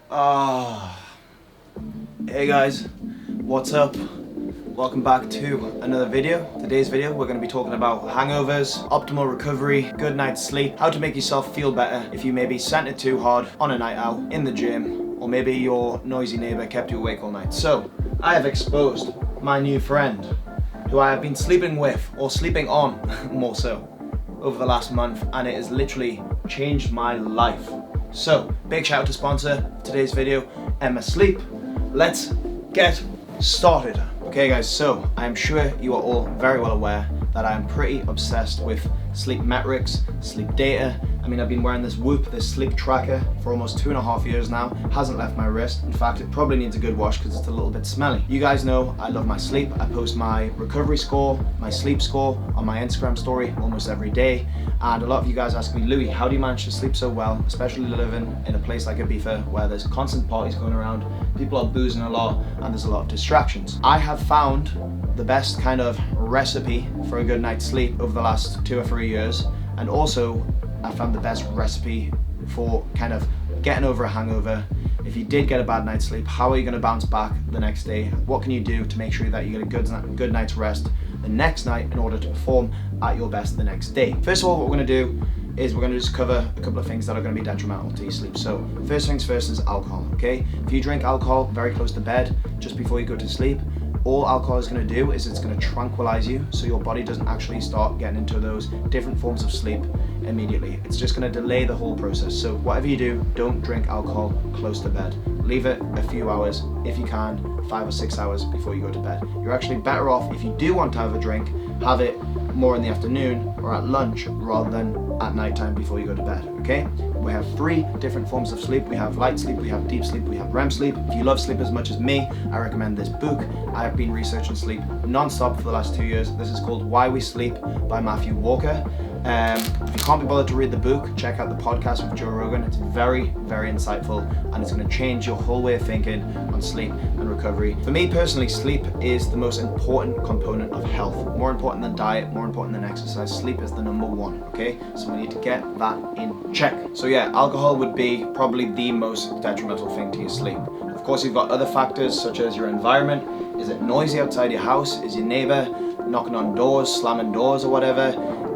Hey guys, what's up? Welcome back to another video. Today's video we're going to be talking about hangovers, optimal recovery, good night's sleep, how to make yourself feel better if you maybe sent it too hard on a night out, in the gym, or maybe your noisy neighbour kept you awake all night. So, I have exposed my new friend, who I have been sleeping with, or sleeping on more so, over the last month, and it has literally changed my life. So, big shout out to sponsor today's video, Emma Sleep. Let's get started. Okay guys, so I'm sure you are all very well aware that I'm pretty obsessed with sleep metrics, sleep data. I mean, I've been wearing this Whoop, this sleep tracker, for almost 2.5 years now. Hasn't left my wrist. In fact, it probably needs a good wash because it's a little bit smelly. You guys know I love my sleep. I post my recovery score, my sleep score on my Instagram story almost every day. And a lot of you guys ask me, Louis, how do you manage to sleep so well, especially living in a place like Ibiza where there's constant parties going around, people are boozing a lot, and there's a lot of distractions. I have found the best kind of recipe for a good night's sleep over the last 2 or 3 years, and also I found the best recipe for kind of getting over a hangover. If you did get a bad night's sleep, how are you going to bounce back the next day? What can you do to make sure that you get a good night's rest the next night in order to perform at your best the next day? First of all, what we're going to do is we're going to just cover a couple of things that are going to be detrimental to your sleep. So first things first is alcohol, okay? If you drink alcohol very close to bed, just before you go to sleep, all alcohol is going to do is it's going to tranquilize you, so your body doesn't actually start getting into those different forms of sleep immediately. It's just going to delay the whole process. So whatever you do, don't drink alcohol close to bed. Leave it a few hours, if you can, 5 or 6 hours before you go to bed. You're actually better off, if you do want to have a drink, have it more in the afternoon or at lunch rather than at nighttime before you go to bed, okay? We have 3 different forms of sleep. We have light sleep, we have deep sleep, we have REM sleep. If you love sleep as much as me, I recommend this book. I have been researching sleep non-stop for the last 2 years. This is called Why We Sleep by Matthew Walker. If you can't be bothered to read the book, check out the podcast with Joe Rogan. It's very, very insightful, and it's going to change your whole way of thinking on sleep and recovery. For me personally, sleep is the most important component of health. More important than diet, more important than exercise. Sleep is the number 1, okay? So we need to get that in check. So yeah, alcohol would be probably the most detrimental thing to your sleep. Of course, you've got other factors such as your environment. Is it noisy outside your house? Is your neighbor knocking on doors, slamming doors or whatever?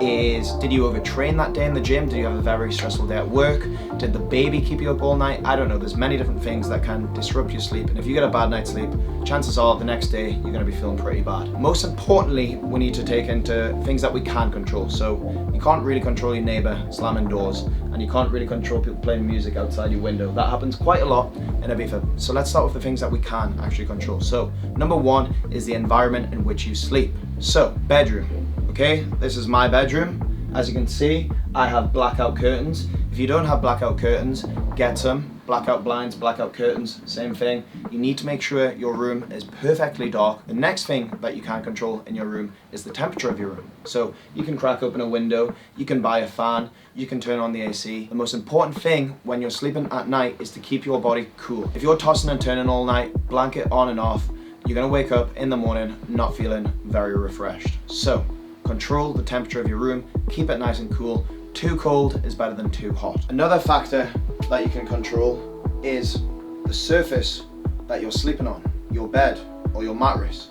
Did you overtrain that day in the gym? Did you have a very stressful day at work? Did the baby keep you up all night? I don't know, there's many different things that can disrupt your sleep, and if you get a bad night's sleep, chances are the next day you're going to be feeling pretty bad. Most importantly, we need to take into things that we can control. So you can't really control your neighbor slamming doors, and you can't really control people playing music outside your window. That happens quite a lot in Ibiza. So let's start with the things that we can actually control. So number 1 is the environment in which you sleep. So bedroom. Okay, this is my bedroom. As you can see, I have blackout curtains. If you don't have blackout curtains, get some. Blackout blinds, blackout curtains, same thing. You need to make sure your room is perfectly dark. The next thing that you can control in your room is the temperature of your room. So you can crack open a window, you can buy a fan, you can turn on the AC. The most important thing when you're sleeping at night is to keep your body cool. If you're tossing and turning all night, blanket on and off, you're gonna wake up in the morning not feeling very refreshed. So control the temperature of your room, keep it nice and cool. Too cold is better than too hot. Another factor that you can control is the surface that you're sleeping on, your bed or your mattress.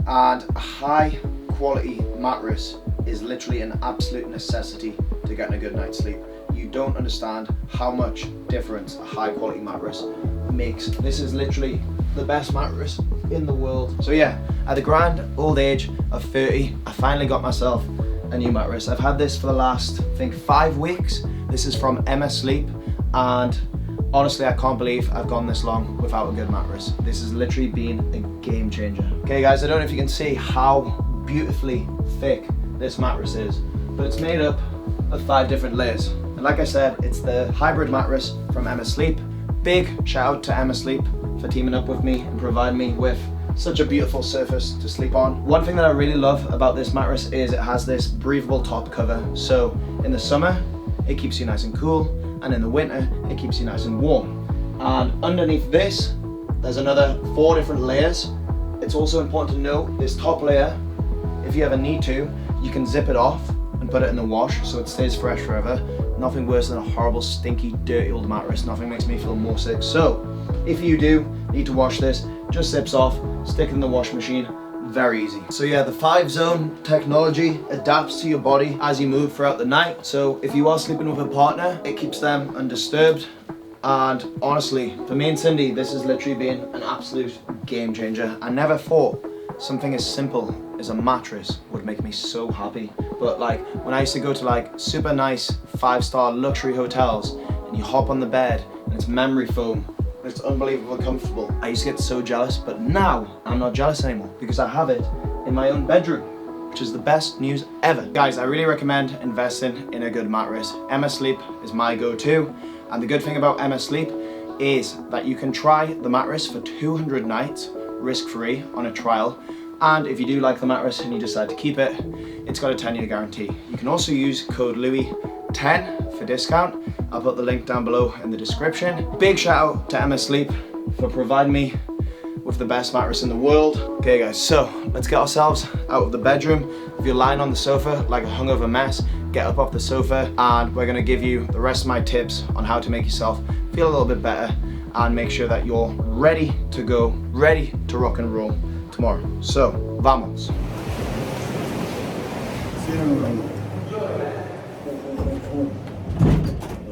And a high quality mattress is literally an absolute necessity to getting a good night's sleep. You don't understand how much difference a high quality mattress makes. This is literally the best mattress in the world. So yeah, at the grand old age of 30, I finally got myself a new mattress. I've had this for the last, I think, 5 weeks. This is from Emma Sleep, and honestly, I can't believe I've gone this long without a good mattress. This has literally been a game changer. Okay guys, I don't know if you can see how beautifully thick this mattress is, but it's made up of 5 different layers. And like I said, it's the hybrid mattress from Emma Sleep. Big shout out to Emma Sleep for teaming up with me and providing me with such a beautiful surface to sleep on. One thing that I really love about this mattress is it has this breathable top cover. So in the summer, it keeps you nice and cool, and in the winter, it keeps you nice and warm. And underneath this, there's another 4 different layers. It's also important to know this top layer, if you ever need to, you can zip it off and put it in the wash so it stays fresh forever. Nothing worse than a horrible, stinky, dirty old mattress. Nothing makes me feel more sick. So, if you do need to wash this, just zips off, stick it in the wash machine. Very easy. So yeah, the 5-zone technology adapts to your body as you move throughout the night. So if you are sleeping with a partner, it keeps them undisturbed. And honestly, for me and Cindy, this has literally been an absolute game changer. I never thought something as simple as a mattress would make me so happy. But like, when I used to go to like super nice 5-star luxury hotels and you hop on the bed and it's memory foam, it's unbelievably comfortable. I used to get so jealous, but now I'm not jealous anymore because I have it in my own bedroom, which is the best news ever. Guys, I really recommend investing in a good mattress. Emma Sleep is my go-to. And the good thing about Emma Sleep is that you can try the mattress for 200 nights risk-free on a trial. And if you do like the mattress and you decide to keep it, it's got a 10-year guarantee. You can also use code Louis10 for discount. I'll put the link down below in the description. Big shout out to Emma Sleep for providing me with the best mattress in the world. Okay guys, so let's get ourselves out of the bedroom. If you're lying on the sofa like a hungover mess, get up off the sofa and we're gonna give you the rest of my tips on how to make yourself feel a little bit better and make sure that you're ready to go, ready to rock and roll tomorrow. So, vamos.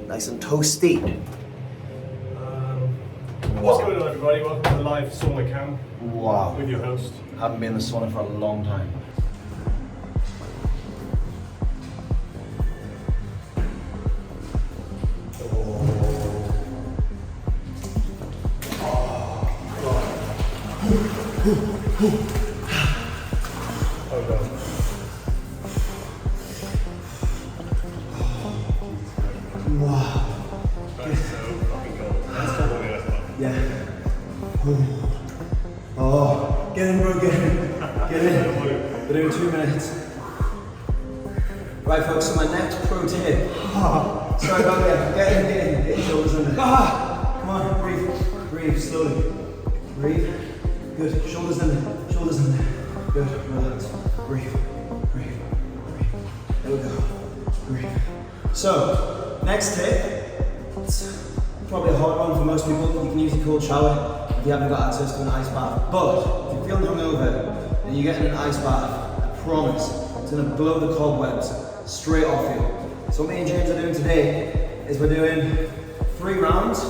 Nice and toasty. What's going on, everybody? Welcome to the live sauna cam. Wow. With your host. Haven't been in the sauna for a long time. Oh god. Wow. That's so fucking cold. That's cold on the ice block. Yeah. Oh, get in, bro, get in. Get in. We're doing 2 minutes. Right, folks, so my next pro tip. Sorry about that. Get in, shoulders under. Come on, breathe slowly. Breathe. Good, shoulders under. Good, relax. Breathe. There we go. Breathe. So, next tip. It's probably a hard one for most people. You can use a cold shower if you haven't got access to an ice bath. But if you're feeling hungover and you get in an ice bath, I promise it's gonna blow the cobwebs straight off you. So what me and James are doing today is we're doing 3 rounds,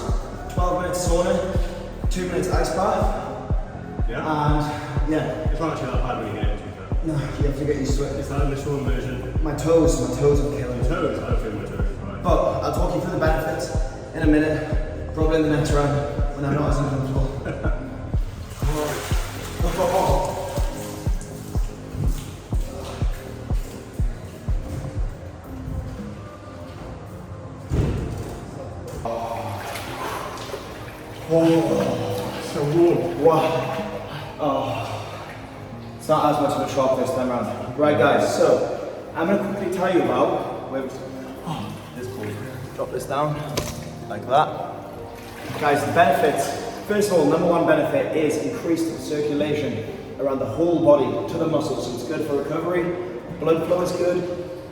12 minutes sauna, 2 minutes ice bath. Yeah? And yeah. It's not actually that bad when you get it, to be fair. No, you have to get used to it. It's that initial immersion. My toes are killing me. Toes? I don't feel my toes. Right. But I'll talk you through the benefits in a minute, probably in the next round when I'm not as uncomfortable. Oh, so warm. Wow. Oh. It's not as much of a shock this time around. Right guys, so I'm going to quickly tell you about this cool. Drop this down like that. Guys, the benefits. First of all, number 1 benefit is increased circulation around the whole body to the muscles. So it's good for recovery. Blood flow is good.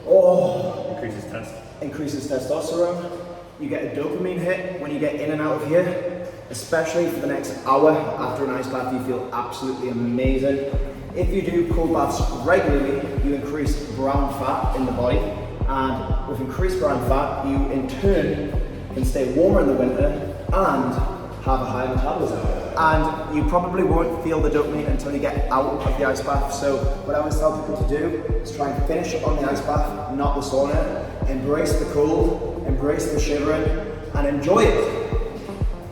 Oh. Increases testosterone. You get a dopamine hit when you get in and out of here, especially for the next hour after an ice bath. You feel absolutely amazing. If you do cold baths regularly, you increase brown fat in the body, and with increased brown fat, you in turn can stay warmer in the winter and have a high metabolism. And you probably won't feel the dopamine until you get out of the ice bath. So what I always tell people to do is try and finish on the ice bath, not the sauna. Embrace the cold, embrace the shivering, and enjoy it.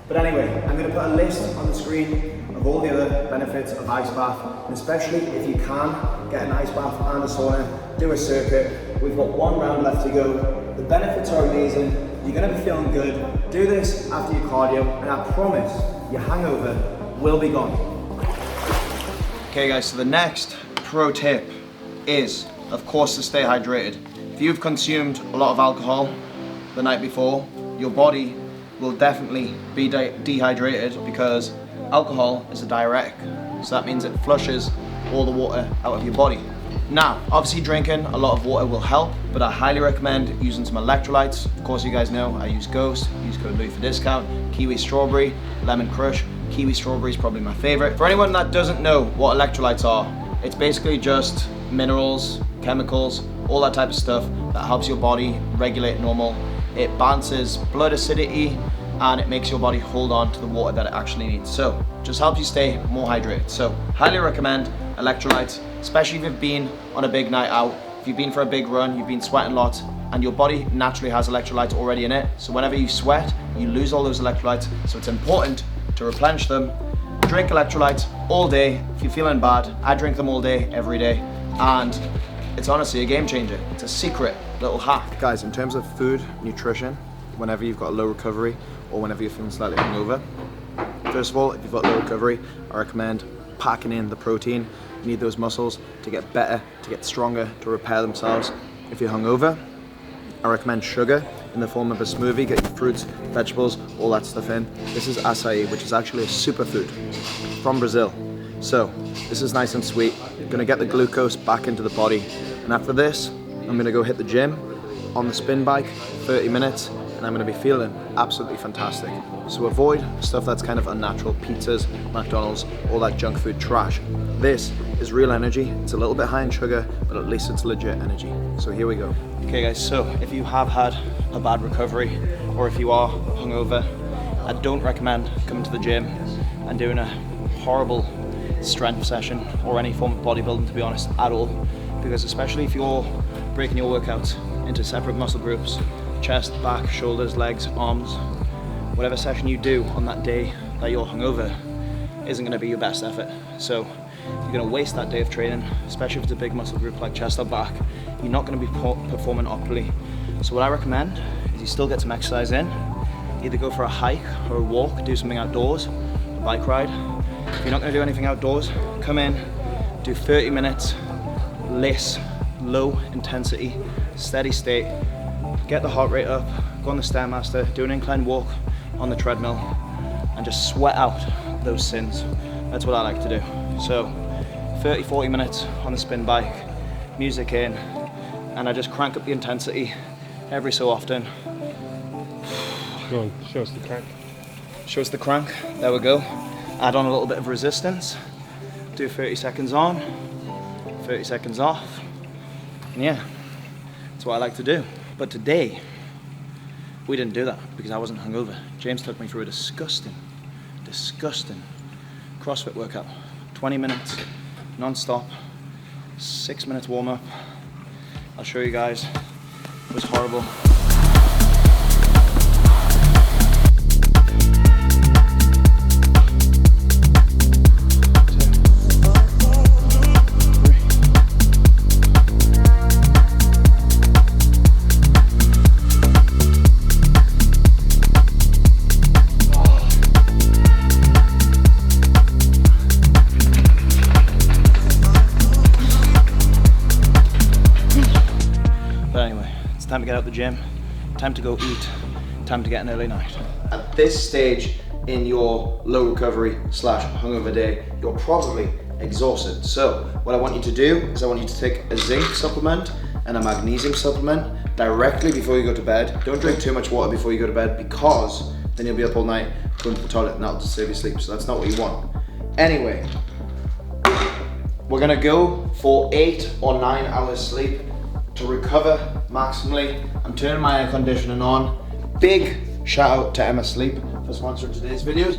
But anyway, I'm going to put a list on the screen of all the other benefits of ice bath, and especially if you can get an ice bath and a sauna, do a circuit. We've got 1 round left to go. The benefits are amazing. You're going to be feeling good. Do this after your cardio, and I promise your hangover will be gone. Okay guys, so the next pro tip is, of course, to stay hydrated. If you've consumed a lot of alcohol the night before, your body will definitely be dehydrated because alcohol is a diuretic. So that means it flushes all the water out of your body. Now, obviously drinking a lot of water will help, but I highly recommend using some electrolytes. Of course, you guys know I use Ghost, use code Louis for discount, kiwi strawberry, lemon crush. Kiwi strawberry is probably my favorite. For anyone that doesn't know what electrolytes are, it's basically just minerals, chemicals, all that type of stuff that helps your body regulate normal. It balances blood acidity and it makes your body hold on to the water that it actually needs. So just helps you stay more hydrated. So highly recommend electrolytes, especially if you've been on a big night out, if you've been for a big run, you've been sweating lots, and your body naturally has electrolytes already in it. So whenever you sweat, you lose all those electrolytes. So it's important to replenish them. Drink electrolytes all day. If you're feeling bad, I drink them all day, every day. And it's honestly a game changer. It's a secret little hack. Guys, in terms of food, nutrition, whenever you've got a low recovery or whenever you're feeling slightly hungover, first of all, if you've got low recovery, I recommend packing in the protein. You need those muscles to get better, to get stronger, to repair themselves. If you're hungover, I recommend sugar in the form of a smoothie. Get your fruits, vegetables, all that stuff in. This is acai, which is actually a superfood from Brazil. So this is nice and sweet. You're gonna get the glucose back into the body. And after this, I'm gonna go hit the gym on the spin bike, 30 minutes, and I'm gonna be feeling absolutely fantastic. So avoid stuff that's kind of unnatural, pizzas, McDonald's, all that junk food trash. This is real energy. It's a little bit high in sugar, but at least it's legit energy. So here we go. Okay guys, so if you have had a bad recovery, or if you are hungover, I don't recommend coming to the gym and doing a horrible strength session or any form of bodybuilding, to be honest, at all. Because especially if you're breaking your workouts into separate muscle groups, chest, back, shoulders, legs, arms, whatever session you do on that day that you're hungover isn't going to be your best effort. So you're going to waste that day of training, especially if it's a big muscle group like chest or back. You're not going to be performing optimally. So what I recommend is you still get some exercise in. Either go for a hike or a walk, do something outdoors, a bike ride. If you're not going to do anything outdoors, come in, do 30 minutes, less, low intensity, steady state. Get the heart rate up, go on the Stairmaster, do an incline walk on the treadmill, and just sweat out those sins. That's what I like to do. So 30-40 minutes on the spin bike, music in, and I just crank up the intensity every so often. Go on, show us the crank. Show us the crank, there we go. Add on a little bit of resistance, do 30 seconds on, 30 seconds off, and yeah, that's what I like to do. But today, we didn't do that because I wasn't hungover. James took me through a disgusting CrossFit workout. 20 minutes, non-stop, 6 minutes warm up. I'll show you guys, it was horrible. Time to get out the gym, time to go eat, time to get an early night. At this stage in your low recovery / hungover day, you're probably exhausted. So what I want you to do is I want you to take a zinc supplement and a magnesium supplement directly before you go to bed. Don't drink too much water before you go to bed because then you'll be up all night going to the toilet and that'll disturb your sleep. So that's not what you want. Anyway, we're gonna go for 8 or 9 hours sleep to recover maximally. I'm turning my air conditioning on. Big shout out to Emma Sleep for sponsoring today's videos.